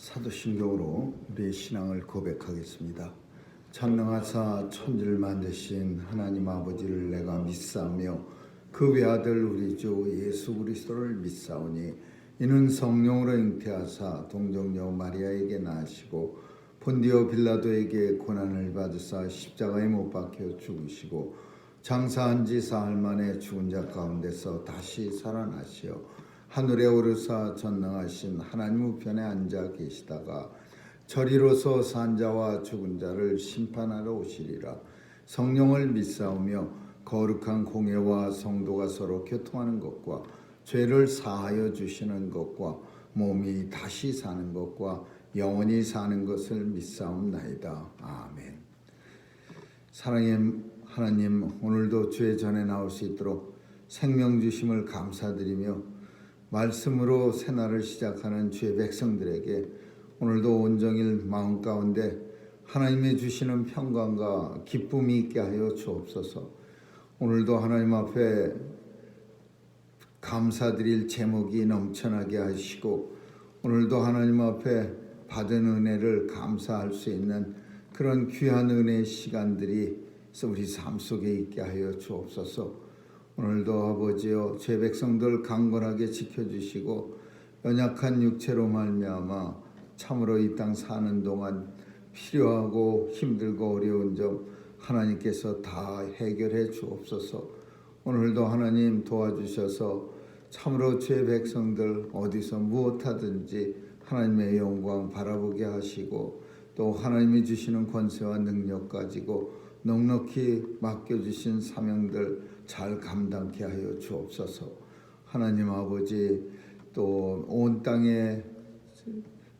사도신경으로 우리의 신앙을 고백하겠습니다. 전능하사 천지를 만드신 하나님 아버지를 내가 믿사오며 그 외아들 우리 주 예수 그리스도를 믿사오니 이는 성령으로 잉태하사 동정녀 마리아에게 나시고 본디오 빌라도에게 고난을 받으사 십자가에 못 박혀 죽으시고 장사한 지 사흘 만에 죽은 자 가운데서 다시 살아나시어 하늘에 오르사 전능하신 하나님 우편에 앉아 계시다가 저리로서 산 자와 죽은 자를 심판하러 오시리라. 성령을 믿사오며 거룩한 공예와 성도가 서로 교통하는 것과 죄를 사하여 주시는 것과 몸이 다시 사는 것과 영원히 사는 것을 믿사옵나이다. 아멘. 사랑의 하나님, 오늘도 주의 전에 나올 수 있도록 생명 주심을 감사드리며 말씀으로 새날을 시작하는 주의 백성들에게 오늘도 온종일 마음 가운데 하나님이 주시는 평강과 기쁨이 있게 하여 주옵소서. 오늘도 하나님 앞에 감사드릴 제목이 넘쳐나게 하시고 오늘도 하나님 앞에 받은 은혜를 감사할 수 있는 그런 귀한 은혜의 시간들이 우리 삶 속에 있게 하여 주옵소서. 오늘도 아버지여 제 백성들 강건하게 지켜주시고 연약한 육체로 말미암아 참으로 이 땅 사는 동안 필요하고 힘들고 어려운 점 하나님께서 다 해결해 주옵소서. 오늘도 하나님 도와주셔서 참으로 제 백성들 어디서 무엇하든지 하나님의 영광 바라보게 하시고 또 하나님이 주시는 권세와 능력 가지고 넉넉히 맡겨주신 사명들 잘 감당케 하여 주옵소서. 하나님 아버지, 또 온 땅에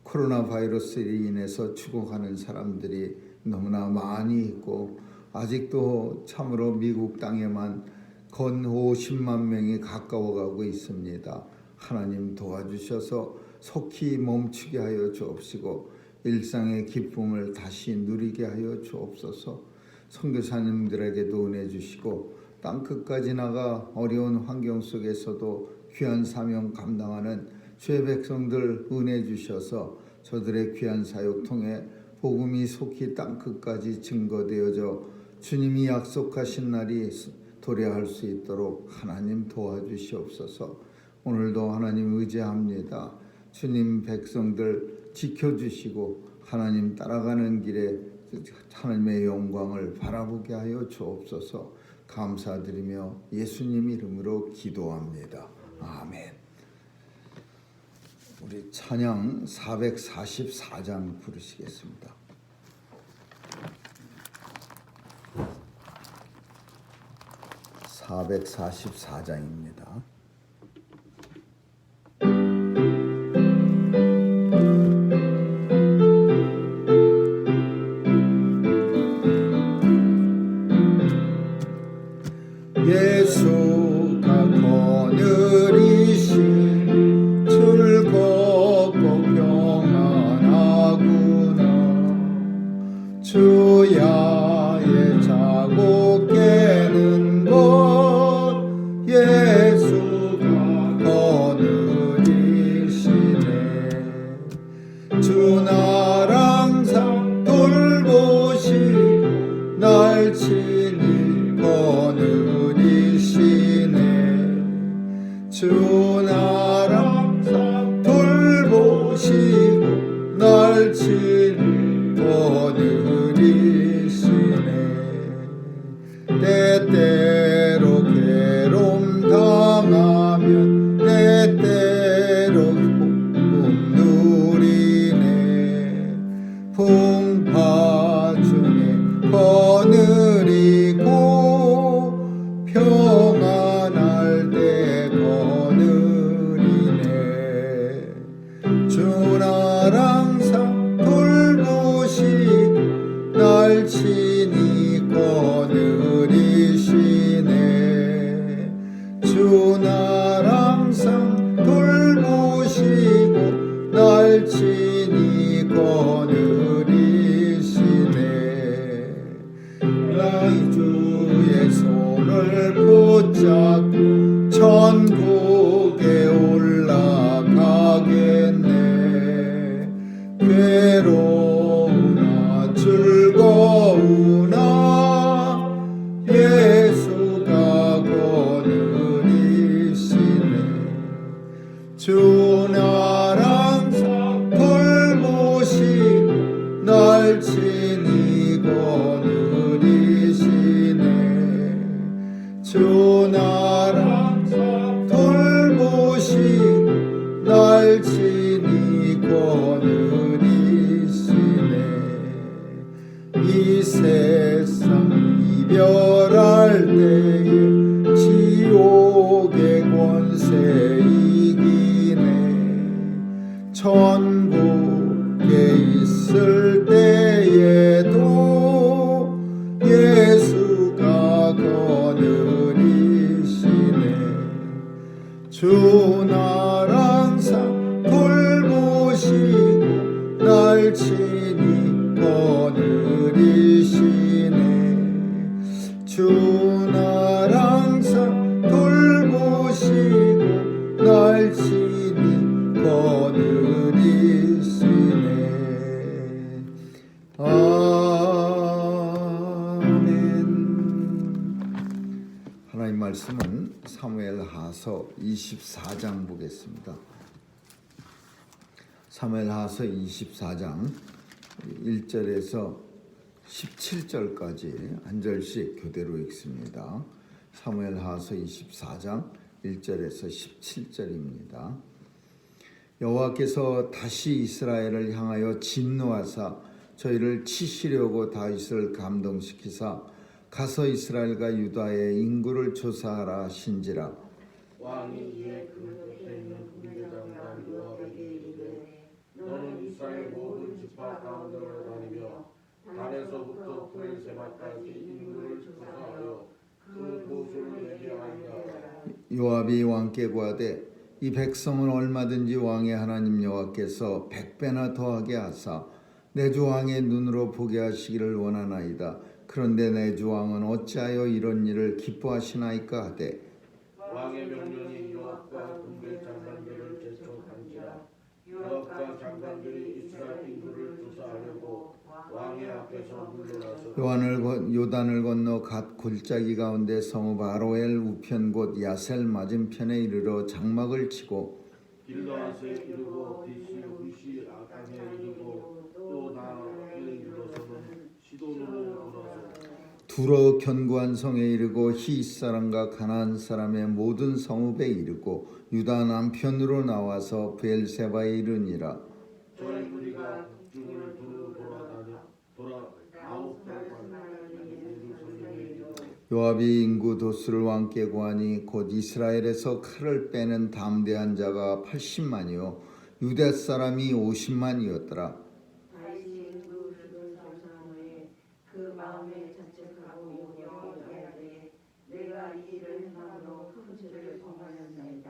코로나 바이러스로 인해서 죽어가는 사람들이 너무나 많이 있고 아직도 참으로 미국 땅에만 건 50만 명이 가까워가고 있습니다. 하나님 도와주셔서 속히 멈추게 하여 주옵시고 일상의 기쁨을 다시 누리게 하여 주옵소서. 선교사님들에게도 은혜 주시고 땅끝까지 나가 어려운 환경 속에서도 귀한 사명 감당하는 주의 백성들 은혜 주셔서 저들의 귀한 사역 통해 복음이 속히 땅끝까지 증거되어져 주님이 약속하신 날이 도래할 수 있도록 하나님 도와주시옵소서. 오늘도 하나님 의지합니다. 주님 백성들 지켜주시고 하나님 따라가는 길에 하나님의 영광을 바라보게 하여 주옵소서. 감사드리며 예수님 이름으로 기도합니다. 아멘. 우리 찬양 444장 부르시겠습니다. (444장입니다) 예수가 거느리신 즐겁고 평안하구나. 주야의 자고 깨는 것 예수가 거느리시네. 주 날 항상 돌보시고 날 친히 거느리시네. 주 날 항상 돌보시고 날 친히 거느리시네. 때때로 괴로움 당하면 때때로 복음 누리네. 풍파 중에 거느리고 평안할 때 거느리네. 주 날 항상 돌보시고 날 친히 거느리시네. 주 날 항상 돌보시고 날 친히 거느리시네. 나의 주의 손을 붙잡고 천국에 올라가겠네. 완곡해 있을 때에도 예수가 거느리시네. 주 날 항상 돌보시고 날 친히 거느리시네. 주 날 항상 돌보시고 날 친히 거느리시네. 아멘. 하나님 말씀은 사무엘하서 24장 보겠습니다. 사무엘하서 24장 1절에서 17절까지 한 절씩 교대로 읽습니다. 사무엘하서 24장 1절에서 17절입니다. 여호와께서 다시 이스라엘을 향하여 진노하사 저희를 치시려고 다윗을 감동시키사 가서 이스라엘과 유다의 인구를 조사하라 하신지라. 왕이 이에 그 곁에 있는 군대장관 요압에게 이르되 너는 이스라엘 모든 지파 가운데로 다니며 단에서부터 브엘세바까지 인구를 조사하여 그 보수를 내게 알리라. 요압이 왕께 구하되 이 백성은 얼마든지 왕의 하나님 여호와께서 100배나 더하게 하사 내 주 왕의 눈으로 보게 하시기를 원하나이다. 그런데 내 주 왕은 어찌하여 이런 일을 기뻐하시나이까 하되 왕의 명령이 요압과 군대 장관들을 재촉한지라. 요압과 장관들이 이스라엘 인구를 조사하려고 왕의 앞에서 물러나서 요단을 건너 갓 골짜기 가운데 성읍 아로엘 우편 곧 야셀 맞은편에 이르러 장막을 치고 길르앗에 이르고 디스유시 아강에 이르고 또 나아에 이르러서는 시돈으로 돌아서 두로 견고한 성에 이르고 히윗 사람과 가나안 사람의 모든 성읍에 이르고 유다 남편으로 나와서 브엘세바에 이르니라. 저희 무리가 북중을 두루 돌아 아홉 달간 예루살렘에 이르러 요압이 인구 도수를 왕께 구하니 곧 이스라엘에서 칼을 빼는 담대한 자가 80만이요 유대 사람이 50만이었더라. 다윗이 인구 수를 조사한 후에 그 마음에 자책하고 여호와께 내가 이 일을 행함으로 큰 죄를 범하였나이다.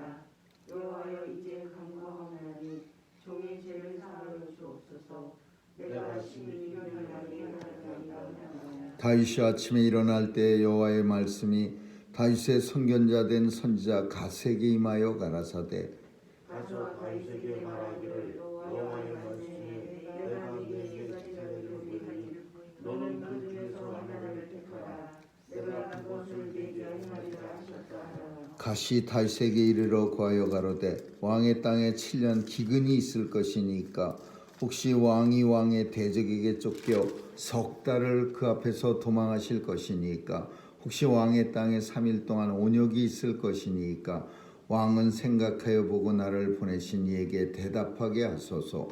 여호와여 이제 간구하오나니 종의 죄를 사하여 주옵소서. 내가 심히 유명하게 하나이다. 다윗이 아침에 일어날 때 여호와의 말씀이 다윗의 선견자 된 선지자 갓에게 임하여 가라사대 가서 다윗에게 말하기를 여호와의 말씀에 내가 네게 지시하기를 보이니 너는 그 중에서 하나를 택하라. 내가 그것을 네게 행하리라 하셨다 하라. 갓이 다윗에게 이르러 구하여 가로되 왕의 땅에 7년 기근이 있을 것이니까 혹시 왕이 왕의 대적에게 쫓겨 석 달을 그 앞에서 도망하실 것이니까 혹시 왕의 땅에 3일 동안 온역이 있을 것이니까 왕은 생각하여 보고 나를 보내신 이에게 대답하게 하소서.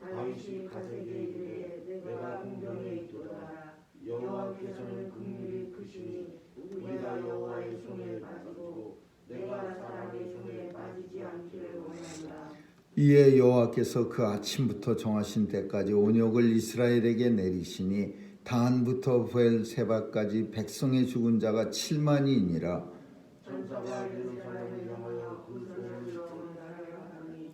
다윗이 갓에게 이르되 내가 공경에 있도다. 여호와께서는 긍휼이 크시니 우리가 여호와의 손에 빠지고 내가 사람의 손에 빠지지 않기를 원한다. 이에 여호와께서 그 아침부터 정하신 때까지 온역을 이스라엘에게 내리시니 단부터 브엘세바까지 백성의 죽은 자가 7만이니라. 천사가 예루살렘을 향하여 그 손을 들어가니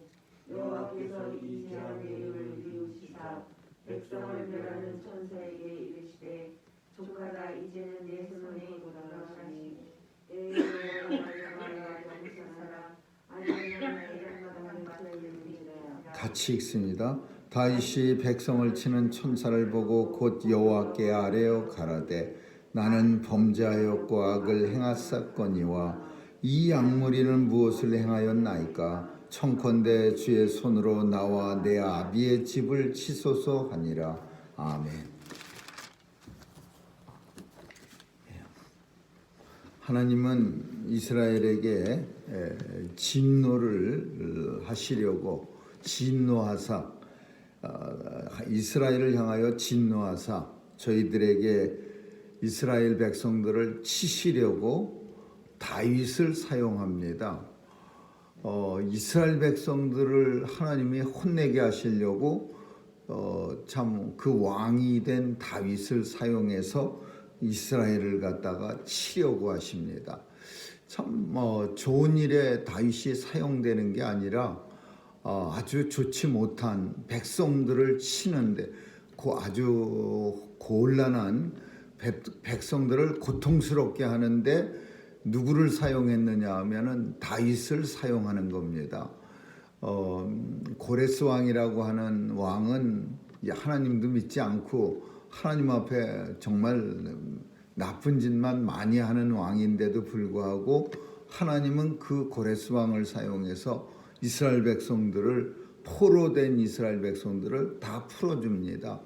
여호와께서 이 재앙의 일을 이루시사 백성을 멸하는 천사에게 이르시되 조카라 이제는 내 손에 돌아가니 여호와가 용서하라. 아니면 나의 마당을 맞이하리라. 같이 읽습니다. 다윗이 백성을 치는 천사를 보고 곧 여호와께 아뢰어 가라되 나는 범죄하였고 악을 행하였거니와 이 악무리는 무엇을 행하였나이까 청컨대 주의 손으로 나와 내 아비의 집을 치소서 하니라. 아멘. 하나님은 이스라엘에게 진노를 하시려고 진노하사 이스라엘을 향하여 진노하사 저희들에게 이스라엘 백성들을 치시려고 다윗을 사용합니다. 이스라엘 백성들을 하나님이 혼내게 하시려고 참 그 왕이 된 다윗을 사용해서 이스라엘을 갖다가 치려고 하십니다. 참 좋은 일에 다윗이 사용되는 게 아니라 아주 좋지 못한 백성들을 치는데 아주 곤란한 백성들을 고통스럽게 하는데 누구를 사용했느냐 하면은 다윗을 사용하는 겁니다. 고레스 왕이라고 하는 왕은 하나님도 믿지 않고 하나님 앞에 정말 나쁜 짓만 많이 하는 왕인데도 불구하고 하나님은 그 고레스 왕을 사용해서 이스라엘 백성들을 포로된 이스라엘 백성들을 다 풀어줍니다.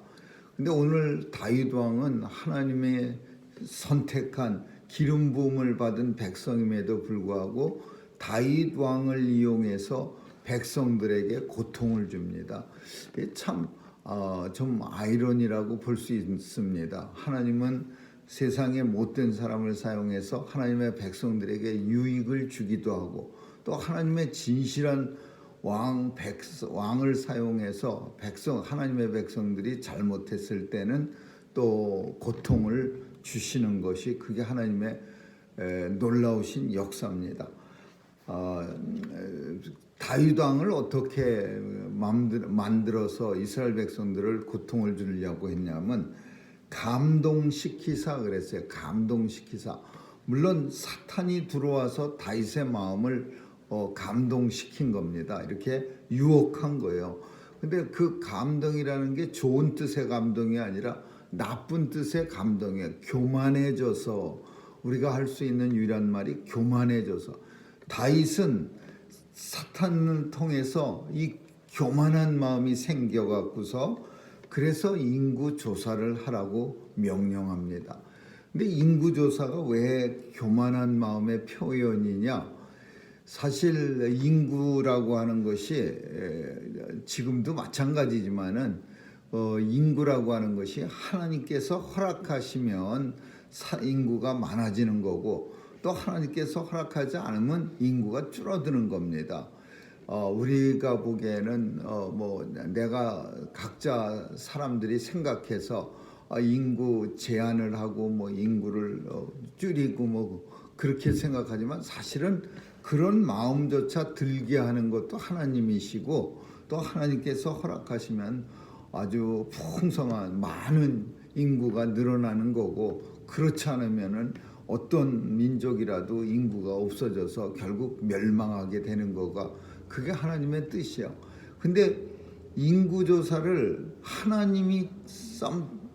근데 오늘 다윗 왕은 하나님의 선택한 기름 부음을 받은 백성임에도 불구하고 다윗 왕을 이용해서 백성들에게 고통을 줍니다. 참 좀 아이러니라고 볼 수 있습니다. 하나님은 세상의 못된 사람을 사용해서 하나님의 백성들에게 유익을 주기도 하고 또 하나님의 진실한 왕을 사용해서 하나님의 백성들이 잘못했을 때는 또 고통을 주시는 것이 그게 하나님의 놀라우신 역사입니다. 다윗 왕을 어떻게 만들어서 이스라엘 백성들을 고통을 주려고 했냐면 감동시키사 그랬어요. 감동시키사. 물론 사탄이 들어와서 다윗의 마음을 감동시킨 겁니다. 이렇게 유혹한 거예요. 근데 그 감동이라는 게 좋은 뜻의 감동이 아니라 나쁜 뜻의 감동이에요. 교만해져서 우리가 할 수 있는 유일한 말이 교만해져서 다윗은 사탄을 통해서 이 교만한 마음이 생겨갖고서 그래서 인구 조사를 하라고 명령합니다. 근데 인구 조사가 왜 교만한 마음의 표현이냐? 사실 인구라고 하는 것이 지금도 마찬가지지만은 인구라고 하는 것이 하나님께서 허락하시면 인구가 많아지는 거고 또 하나님께서 허락하지 않으면 인구가 줄어드는 겁니다. 우리가 보기에는 내가 각자 사람들이 생각해서 인구 제한을 하고 인구를 줄이고 그렇게 생각하지만 사실은 그런 마음조차 들게 하는 것도 하나님이시고 또 하나님께서 허락하시면 아주 풍성한 많은 인구가 늘어나는 거고 그렇지 않으면은 어떤 민족이라도 인구가 없어져서 결국 멸망하게 되는 거가 그게 하나님의 뜻이에요. 근데 인구조사를 하나님이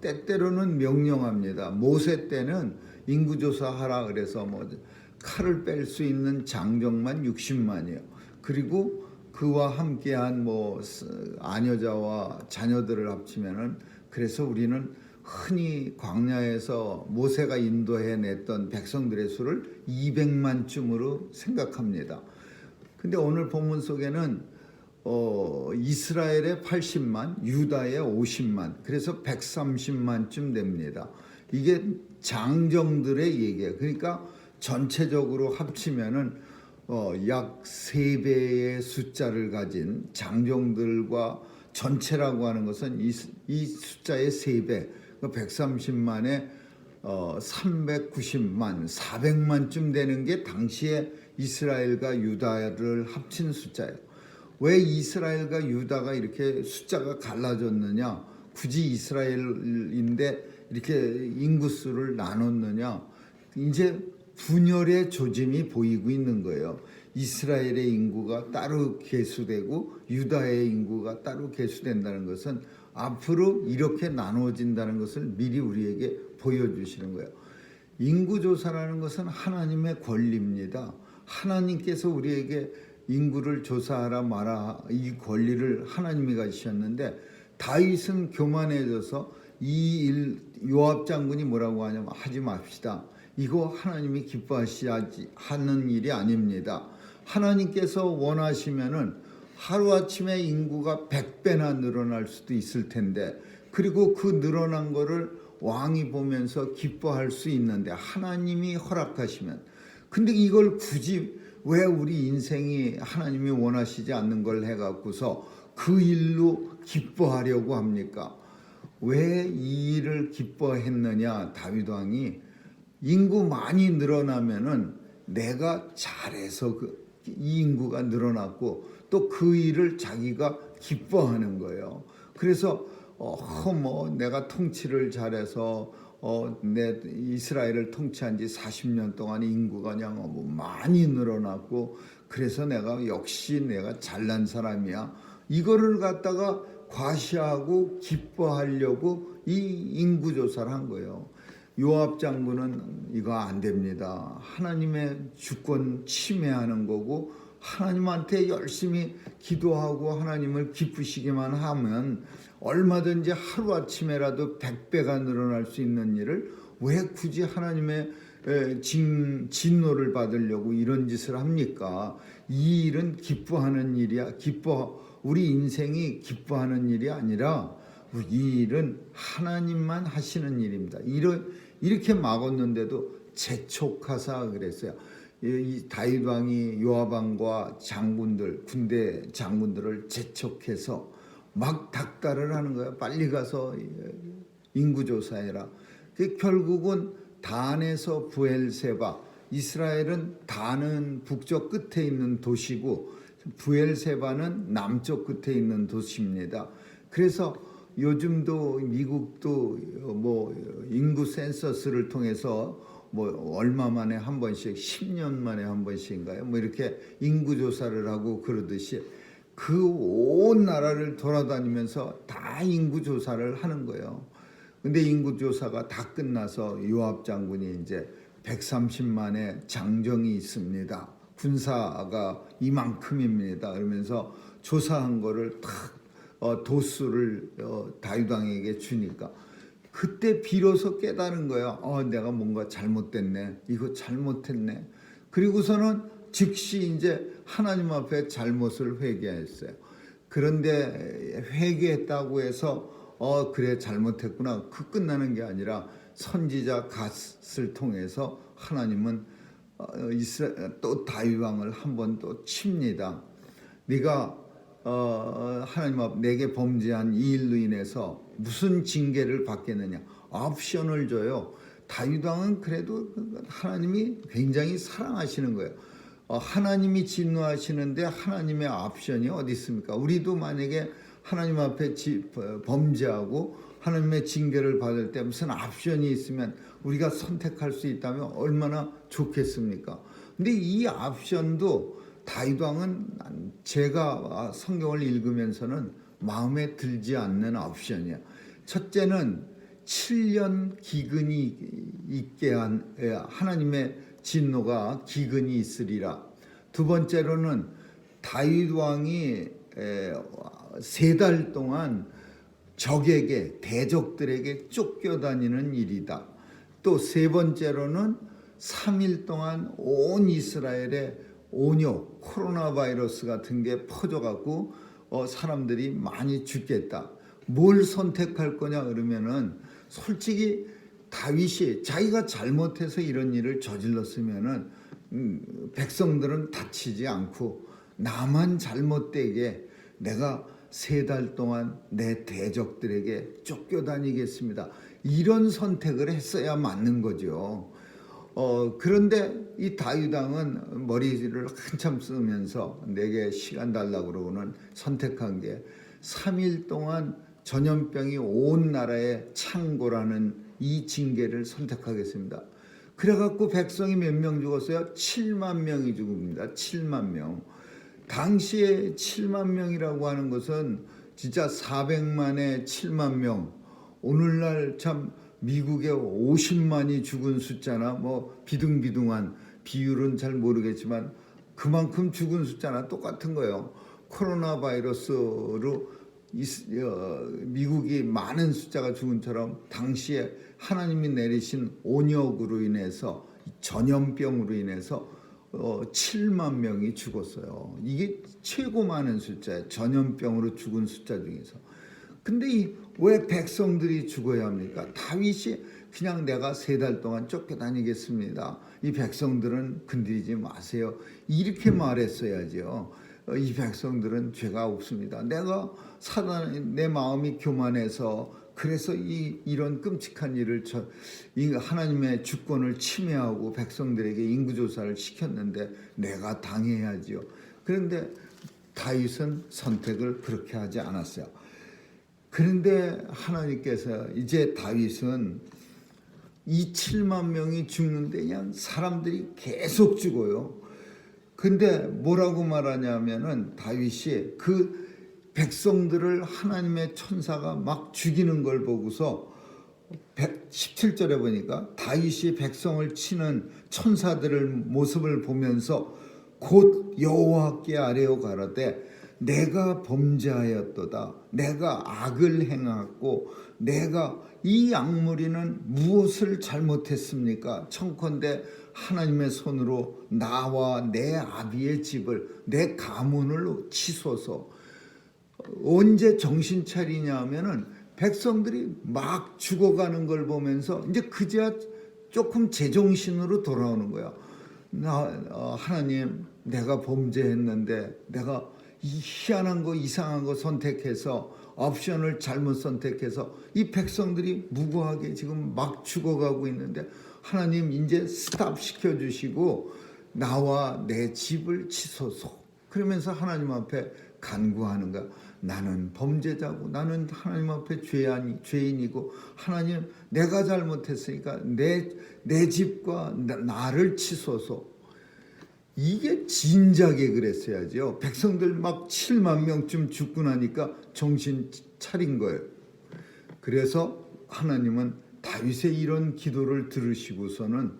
때때로는 명령합니다. 모세 때는 인구조사하라 그래서 칼을 뺄 수 있는 장정만 60만이에요. 그리고 그와 함께한 아녀자와 자녀들을 합치면은 그래서 우리는 흔히 광야에서 모세가 인도해냈던 백성들의 수를 200만쯤으로 생각합니다. 근데 오늘 본문 속에는 이스라엘의 80만, 유다의 50만, 그래서 130만쯤 됩니다. 이게 장정들의 얘기예요. 그러니까 전체적으로 합치면은 약 3배의 숫자를 가진 장정들과 전체라고 하는 것은 이 숫자의 3배, 130만에 390만, 400만쯤 되는 게 당시에 이스라엘과 유다를 합친 숫자예요. 왜 이스라엘과 유다가 이렇게 숫자가 갈라졌느냐? 굳이 이스라엘인데 이렇게 인구수를 나눴느냐? 이제 분열의 조짐이 보이고 있는 거예요. 이스라엘의 인구가 따로 계수되고 유다의 인구가 따로 계수된다는 것은 앞으로 이렇게 나누어진다는 것을 미리 우리에게 보여주시는 거예요. 인구조사라는 것은 하나님의 권리입니다. 하나님께서 우리에게 인구를 조사하라 마라 이 권리를 하나님이 가지셨는데 다윗은 교만해져서 요압 장군이 뭐라고 하냐면 하지 맙시다. 이거 하나님이 기뻐하시는 일이 아닙니다. 하나님께서 원하시면은 하루아침에 인구가 100배나 늘어날 수도 있을 텐데 그리고 그 늘어난 거를 왕이 보면서 기뻐할 수 있는데 하나님이 허락하시면 근데 이걸 굳이 왜 우리 인생이 하나님이 원하시지 않는 걸 해갖고서 그 일로 기뻐하려고 합니까? 왜 이 일을 기뻐했느냐? 다윗 왕이 인구 많이 늘어나면은 내가 잘해서 이 인구가 늘어났고 또 그 일을 자기가 기뻐하는 거예요. 그래서 내가 통치를 잘해서 내 이스라엘을 통치한 지 40년 동안 인구가 그냥 많이 늘어났고 그래서 역시 내가 잘난 사람이야. 이거를 갖다가 과시하고 기뻐하려고 이 인구 조사를 한 거예요. 요압 장군은 이거 안 됩니다. 하나님의 주권 침해하는 거고 하나님한테 열심히 기도하고 하나님을 기쁘시기만 하면 얼마든지 하루아침에라도 100배가 늘어날 수 있는 일을 왜 굳이 하나님의 진노를 받으려고 이런 짓을 합니까? 이 일은 기뻐하는 일이야. 우리 인생이 기뻐하는 일이 아니라 이 일은 하나님만 하시는 일입니다. 이렇게 막았는데도 재촉하사 그랬어요. 이 다윗 왕이 요압 왕과 장군들, 군대 장군들을 재촉해서 막 닥달을 하는 거예요. 빨리 가서 인구 조사해라. 결국은 단에서 부엘세바, 이스라엘은 단은 북쪽 끝에 있는 도시고 부엘세바는 남쪽 끝에 있는 도시입니다. 그래서 요즘도 미국도 인구 센서스를 통해서 얼마 만에 한 번씩 10년 만에 한 번씩인가요? 이렇게 인구 조사를 하고 그러듯이 그 온 나라를 돌아다니면서 다 인구 조사를 하는 거예요. 근데 인구 조사가 다 끝나서 요압 장군이 이제 130만의 장정이 있습니다. 군사가 이만큼입니다. 그러면서 조사한 거를 탁 도수를 다윗 왕에게 주니까 그때 비로소 깨달은 거야. 내가 뭔가 잘못됐네. 이거 잘못했네. 그리고서는 즉시 이제 하나님 앞에 잘못을 회개했어요. 그런데 회개했다고 해서 그래 잘못했구나. 그 끝나는 게 아니라 선지자 갓을 통해서 하나님은 또 다윗 왕을 한 번 또 칩니다. 네가 하나님 앞 내게 범죄한 이 일로 인해서 무슨 징계를 받겠느냐. 옵션을 줘요. 다윗 왕은 그래도 하나님이 굉장히 사랑하시는 거예요. 하나님이 진노하시는데 하나님의 옵션이 어디 있습니까? 우리도 만약에 하나님 앞에 범죄하고 하나님의 징계를 받을 때 무슨 옵션이 있으면 우리가 선택할 수 있다면 얼마나 좋겠습니까? 근데 이 옵션도 다윗 왕은 제가 성경을 읽으면서는 마음에 들지 않는 옵션이야. 첫째는 7년 기근이 있게 한 하나님의 진노가 기근이 있으리라. 두 번째로는 다윗 왕이 3달 동안 적에게 대적들에게 쫓겨다니는 일이다. 또 세 번째로는 3일 동안 온 이스라엘에 온역 코로나 바이러스 같은 게 퍼져갖고 사람들이 많이 죽겠다. 뭘 선택할 거냐 그러면은 솔직히 다윗이 자기가 잘못해서 이런 일을 저질렀으면은 백성들은 다치지 않고 나만 잘못되게 내가 3달 동안 내 대적들에게 쫓겨다니겠습니다. 이런 선택을 했어야 맞는 거죠. 그런데 이 다윗 왕은 머리를 한참 쓰면서 내게 시간 달라고 그러고는 선택한 게 3일 동안 전염병이 온 나라에 창궐하는 이 징계를 선택하겠습니다. 그래갖고 백성이 몇 명 죽었어요? 7만 명이 죽습니다. 7만 명. 당시에 7만 명이라고 하는 것은 진짜 400만에 7만 명. 오늘날 참 미국에 50만이 죽은 숫자나 비등비등한 비율은 잘 모르겠지만 그만큼 죽은 숫자나 똑같은 거예요. 코로나 바이러스로 미국이 많은 숫자가 죽은처럼 당시에 하나님이 내리신 온역으로 인해서 전염병으로 인해서 7만 명이 죽었어요. 이게 최고 많은 숫자예요. 전염병으로 죽은 숫자 중에서. 근데 왜 백성들이 죽어야 합니까? 다윗이 그냥 내가 3달 동안 쫓겨다니겠습니다. 이 백성들은 건드리지 마세요. 이렇게 말했어야죠. 이 백성들은 죄가 없습니다. 내가 내 마음이 교만해서 그래서 이런 끔찍한 일을 하나님의 주권을 침해하고 백성들에게 인구조사를 시켰는데 내가 당해야지요. 그런데 다윗은 선택을 그렇게 하지 않았어요. 그런데 하나님께서 이제 다윗은 이 7만 명이 죽는데 그냥 사람들이 계속 죽어요. 근데 뭐라고 말하냐면은 다윗이 그 백성들을 하나님의 천사가 막 죽이는 걸 보고서 17절에 보니까 다윗이 백성을 치는 천사들의 모습을 보면서 곧 여호와께 아뢰어 가로되 내가 범죄하였도다. 내가 악을 행하고 내가 이 악무리는 무엇을 잘못했습니까? 청컨대 하나님의 손으로 나와 내 아비의 집을 내 가문을 치소서. 언제 정신 차리냐 하면은 백성들이 막 죽어가는 걸 보면서 이제 그제야 조금 제정신으로 돌아오는 거야. 하나님, 내가 범죄했는데 내가 이 희한한 거 이상한 거 선택해서 옵션을 잘못 선택해서 이 백성들이 무고하게 지금 막 죽어가고 있는데 하나님 이제 스탑 시켜주시고 나와 내 집을 치소서. 그러면서 하나님 앞에 간구하는 거야. 나는 범죄자고 나는 하나님 앞에 죄인이고 하나님 내가 잘못했으니까 내 집과 나를 치소서. 이게 진작에 그랬어야죠. 백성들 막 7만 명쯤 죽고 나니까 정신 차린 거예요. 그래서 하나님은 다윗의 이런 기도를 들으시고서는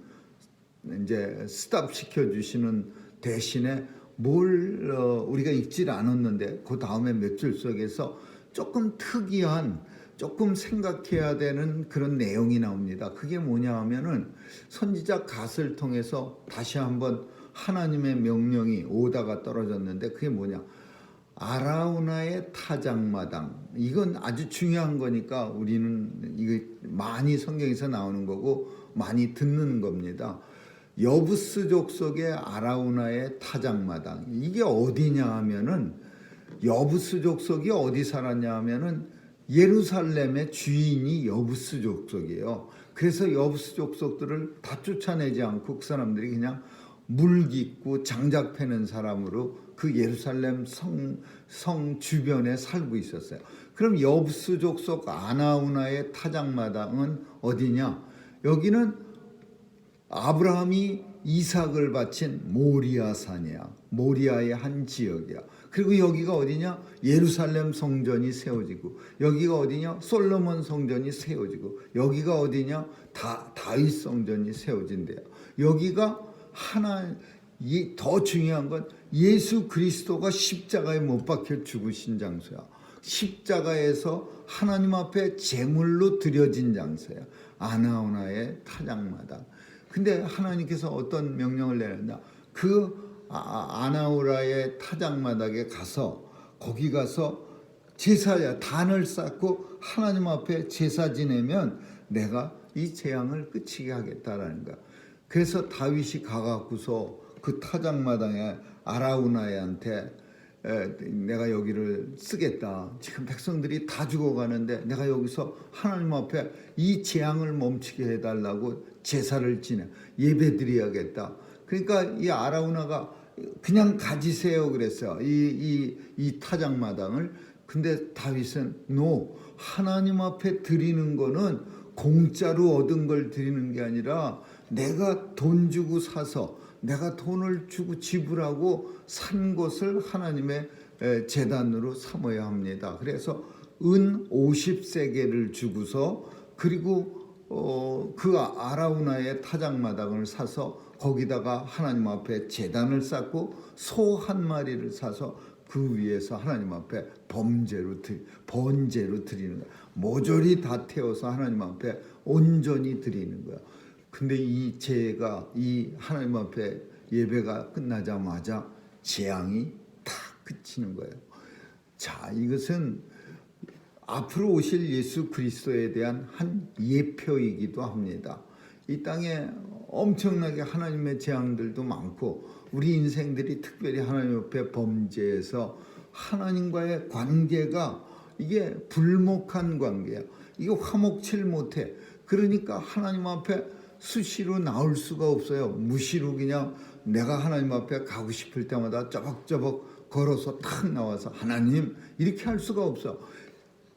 이제 스탑 시켜주시는 대신에 우리가 읽질 않았는데 그 다음에 몇 줄 속에서 조금 특이한 조금 생각해야 되는 그런 내용이 나옵니다. 그게 뭐냐 하면은 선지자 갓을 통해서 다시 한번 하나님의 명령이 오다가 떨어졌는데 그게 뭐냐? 아라우나의 타작마당. 이건 아주 중요한 거니까 우리는 이거 많이 성경에서 나오는 거고 많이 듣는 겁니다. 여부스 족속의 아라우나의 타작마당. 이게 어디냐 하면은 여부스 족속이 어디 살았냐 하면은 예루살렘의 주인이 여부스 족속이에요. 그래서 여부스 족속들을 다 쫓아내지 않고 그 사람들이 그냥 물 깃고 장작 패는 사람으로 그 예루살렘 성 주변에 살고 있었어요. 그럼 여부스 족속 아나우나의 타작마당은 어디냐? 여기는 아브라함이 이삭을 바친 모리아산이야. 모리아의 한 지역이야. 그리고 여기가 어디냐? 예루살렘 성전이 세워지고 여기가 어디냐? 솔로몬 성전이 세워지고 여기가 어디냐? 다윗 성전이 세워진대요. 여기가 더 중요한 건 예수 그리스도가 십자가에 못 박혀 죽으신 장소야. 십자가에서 하나님 앞에 제물로 드려진 장소야. 아나우나의 타작마당. 근데 하나님께서 어떤 명령을 내렸냐? 그 아나우라의 타작마당에 가서 거기 가서 제사야 단을 쌓고 하나님 앞에 제사 지내면 내가 이 재앙을 끝이게 하겠다라는 거야. 그래서 다윗이 가갖고서 그 타작마당에 아라우나한테 내가 여기를 쓰겠다. 지금 백성들이 다 죽어가는데 내가 여기서 하나님 앞에 이 재앙을 멈추게 해달라고 제사를 지내 예배드려야겠다. 그러니까 이 아라우나가 그냥 가지세요 그랬어요. 이 타작마당을. 근데 다윗은 하나님 앞에 드리는 거는 공짜로 얻은 걸 드리는 게 아니라 내가 돈 주고 사서 내가 돈을 주고 지불하고 산 것을 하나님의 제단으로 삼아야 합니다. 그래서 은 50세겔을 주고서 그리고 그 아라우나의 타작마당을 사서 거기다가 하나님 앞에 제단을 쌓고 소 한 마리를 사서 그 위에서 하나님 앞에 번제로 드리는 거야. 모조리 다 태워서 하나님 앞에 온전히 드리는 거야. 근데 이 재해가 이 하나님 앞에 예배가 끝나자마자 재앙이 다 그치는 거예요. 자, 이것은 앞으로 오실 예수 그리스도에 대한 한 예표이기도 합니다. 이 땅에 엄청나게 하나님의 재앙들도 많고 우리 인생들이 특별히 하나님 앞에 범죄해서 하나님과의 관계가 이게 불목한 관계야. 이게 화목칠 못해. 그러니까 하나님 앞에 수시로 나올 수가 없어요. 무시로 그냥 내가 하나님 앞에 가고 싶을 때마다 저벅저벅 걸어서 탁 나와서 하나님 이렇게 할 수가 없어.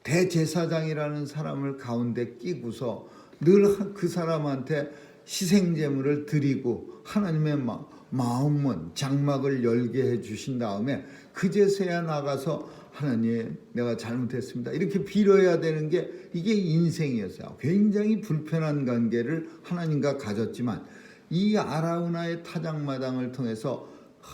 대제사장이라는 사람을 가운데 끼고서 늘 그 사람한테 희생제물을 드리고 하나님의 마음문 장막을 열게 해주신 다음에 그제서야 나가서 하나님 내가 잘못했습니다 이렇게 빌어야 되는 게 이게 인생이었어요. 굉장히 불편한 관계를 하나님과 가졌지만 이 아라우나의 타작마당을 통해서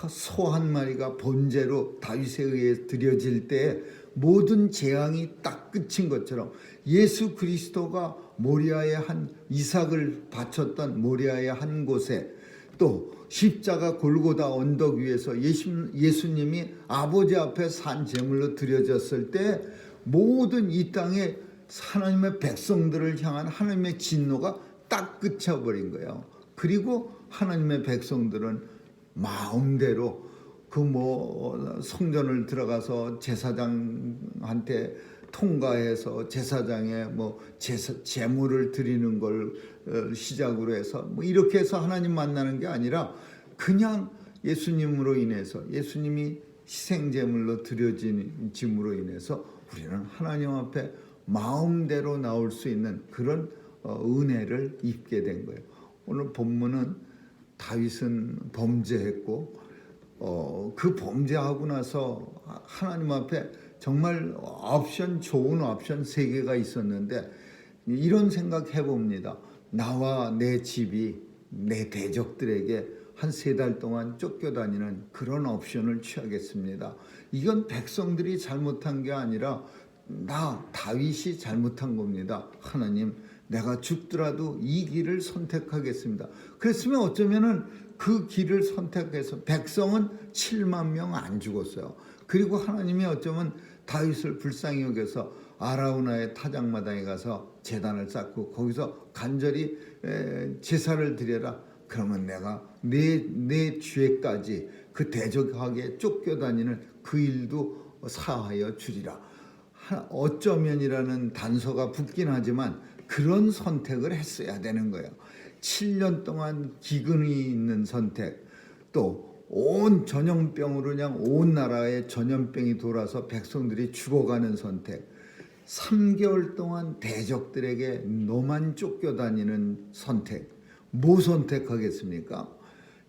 소 한 마리가 번제로 다윗에 의해 드려질 때 모든 재앙이 딱 끝인 것처럼 예수 그리스도가 모리아의 한 이삭을 바쳤던 모리아의 한 곳에 또 십자가 골고다 언덕 위에서 예수님이 아버지 앞에 산 제물로 드려졌을 때 모든 이 땅에 하나님의 백성들을 향한 하나님의 진노가 딱 그쳐버린 거예요. 그리고 하나님의 백성들은 마음대로 성전을 들어가서 제사장한테 통과해서 제사장의 제물을 드리는 걸 시작으로 해서 이렇게 해서 하나님 만나는 게 아니라 그냥 예수님으로 인해서 예수님이 희생제물로 드려짐으로 인해서 우리는 하나님 앞에 마음대로 나올 수 있는 그런 은혜를 입게 된 거예요. 오늘 본문은 다윗은 범죄했고 그 범죄하고 나서 하나님 앞에 정말 좋은 옵션 3개가 있었는데 이런 생각 해봅니다. 나와 내 집이 내 대적들에게 한 3달 동안 쫓겨다니는 그런 옵션을 취하겠습니다. 이건 백성들이 잘못한 게 아니라 다윗이 잘못한 겁니다. 하나님 내가 죽더라도 이 길을 선택하겠습니다. 그랬으면 어쩌면은 그 길을 선택해서 백성은 7만 명 안 죽었어요. 그리고 하나님이 어쩌면 다윗을 불쌍히 여겨서 아라우나의 타작마당에 가서 제단을 쌓고 거기서 간절히 제사를 드려라. 그러면 내가 내 죄까지 그 대적하게 쫓겨다니는 그 일도 사하여 주리라. 어쩌면이라는 단서가 붙긴 하지만 그런 선택을 했어야 되는 거예요. 7년 동안 기근이 있는 선택, 또 온 전염병으로 그냥 온 나라에 전염병이 돌아서 백성들이 죽어가는 선택, 3개월 동안 대적들에게 너만 쫓겨다니는 선택, 뭐 선택하겠습니까?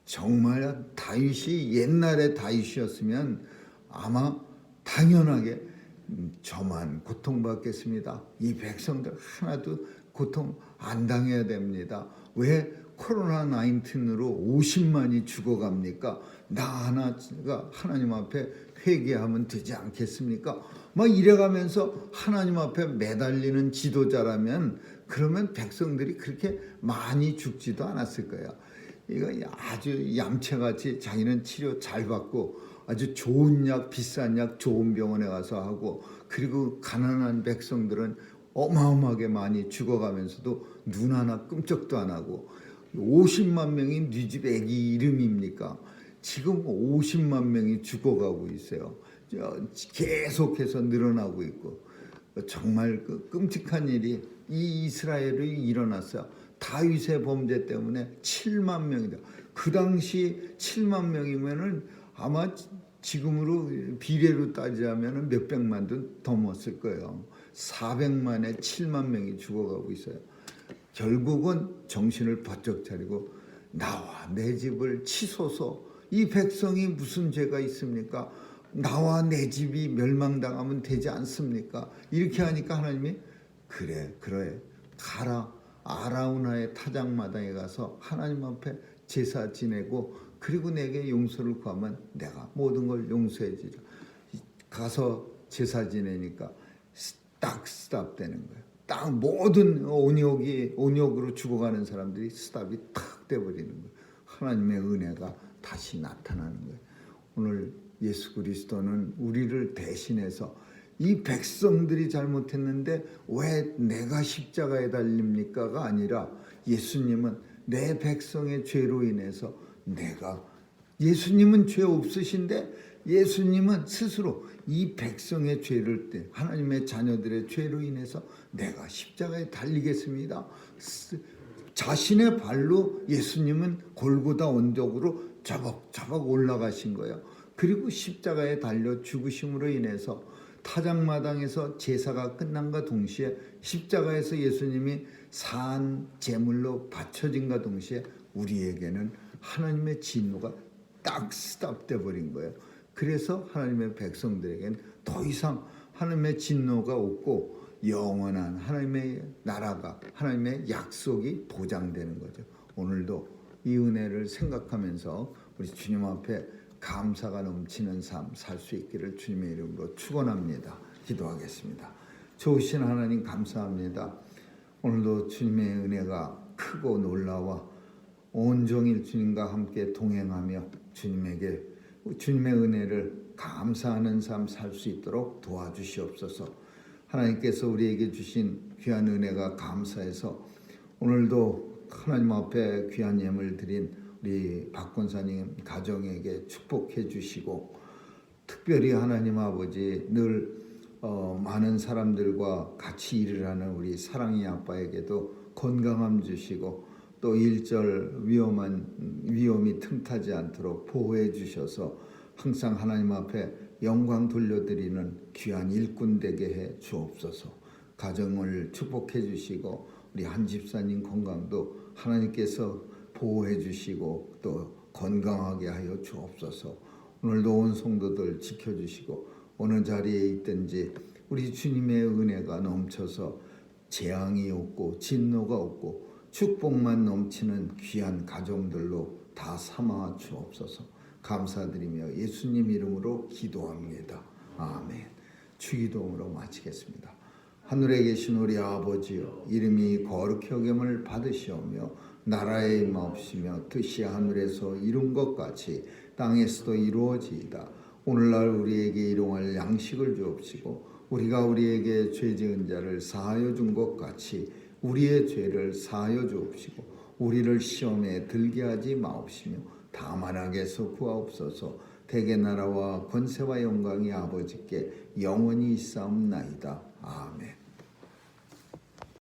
정말 다윗이 옛날의 다윗이었으면 아마 당연하게 저만 고통받겠습니다. 이 백성들 하나도 고통 안 당해야 됩니다. 왜 코로나19으로 50만이 죽어갑니까? 나 하나가 하나님 앞에 회개하면 되지 않겠습니까? 막 이래가면서 하나님 앞에 매달리는 지도자라면 그러면 백성들이 그렇게 많이 죽지도 않았을 거예요. 이거 아주 얌체같이 자기는 치료 잘 받고 아주 좋은 약, 비싼 약, 좋은 병원에 가서 하고 그리고 가난한 백성들은 어마어마하게 많이 죽어가면서도 눈 하나 끔찍도 안 하고 50만 명이 네 집 애기 이름입니까? 지금 50만 명이 죽어가고 있어요. 계속해서 늘어나고 있고 정말 끔찍한 일이 이 이스라엘에 일어났어요. 다윗의 범죄 때문에 7만 명이다. 그 당시 7만 명이면은 아마 지금으로 비례로 따지자면 몇백만도 넘었을 거예요. 400만에 7만 명이 죽어가고 있어요. 결국은 정신을 바짝 차리고 나와 내 집을 치소서. 이 백성이 무슨 죄가 있습니까? 나와 내 집이 멸망당하면 되지 않습니까? 이렇게 하니까 하나님이 그래 가라. 아라우나의 타작마당에 가서 하나님 앞에 제사 지내고 그리고 내게 용서를 구하면 내가 모든 걸 용서해 주리라. 가서 제사 지내니까 딱 스탑되는 거예요. 딱 모든 온역으로 죽어가는 사람들이 스탑이 탁 돼버리는 거예요. 하나님의 은혜가 다시 나타나는 거예요. 오늘 예수 그리스도는 우리를 대신해서 이 백성들이 잘못했는데 왜 내가 십자가에 달립니까가 아니라 예수님은 내 백성의 죄로 인해서 예수님은 죄 없으신데 예수님은 스스로 이 백성의 죄를 하나님의 자녀들의 죄로 인해서 내가 십자가에 달리겠습니다. 자신의 발로 예수님은 골고다 언덕으로 저벅저벅 올라가신 거예요. 그리고 십자가에 달려 죽으심으로 인해서 타작마당에서 제사가 끝난과 동시에 십자가에서 예수님이 산 제물로 바쳐진과 동시에 우리에게는 하나님의 진노가 딱 스탑돼 버린 거예요. 그래서 하나님의 백성들에게는 더 이상 하나님의 진노가 없고 영원한 하나님의 나라가, 하나님의 약속이 보장되는 거죠. 오늘도 이 은혜를 생각하면서 우리 주님 앞에 감사가 넘치는 삶 살 수 있기를 주님의 이름으로 축원합니다. 기도하겠습니다. 좋으신 하나님 감사합니다. 오늘도 주님의 은혜가 크고 놀라워 온종일 주님과 함께 동행하며 주님의 은혜를 감사하는 삶 살 수 있도록 도와주시옵소서. 하나님께서 우리에게 주신 귀한 은혜가 감사해서 오늘도 하나님 앞에 귀한 예물 드린 우리 박 권사님 가정에게 축복해 주시고, 특별히 하나님 아버지 늘 많은 사람들과 같이 일을 하는 우리 사랑이 아빠에게도 건강함 주시고, 또 일절 위험이 틈타지 않도록 보호해 주셔서 항상 하나님 앞에 영광 돌려드리는 귀한 일꾼 되게 해 주옵소서. 가정을 축복해 주시고 우리 한 집사님 건강도 하나님께서 보호해 주시고 또 건강하게 하여 주옵소서. 오늘도 온 성도들 지켜주시고 어느 자리에 있든지 우리 주님의 은혜가 넘쳐서 재앙이 없고 진노가 없고 축복만 넘치는 귀한 가정들로 다 삼아 주옵소서. 감사드리며 예수님 이름으로 기도합니다. 아멘. 주기도문으로 마치겠습니다. 하늘에 계신 우리 아버지여, 이름이 거룩히 여김을 받으시오며 나라의 임하옵시며 뜻이 하늘에서 이룬 것 같이 땅에서도 이루어지이다. 오늘날 우리에게 일용할 양식을 주옵시고 우리가 우리에게 죄 지은 자를 사하여 준 것 같이 우리의 죄를 사하여 주옵시고 우리를 시험에 들게 하지 마옵시며 다만 악에서 구하옵소서. 대개 나라와 권세와 영광이 아버지께 영원히 있사옵나이다. 아멘.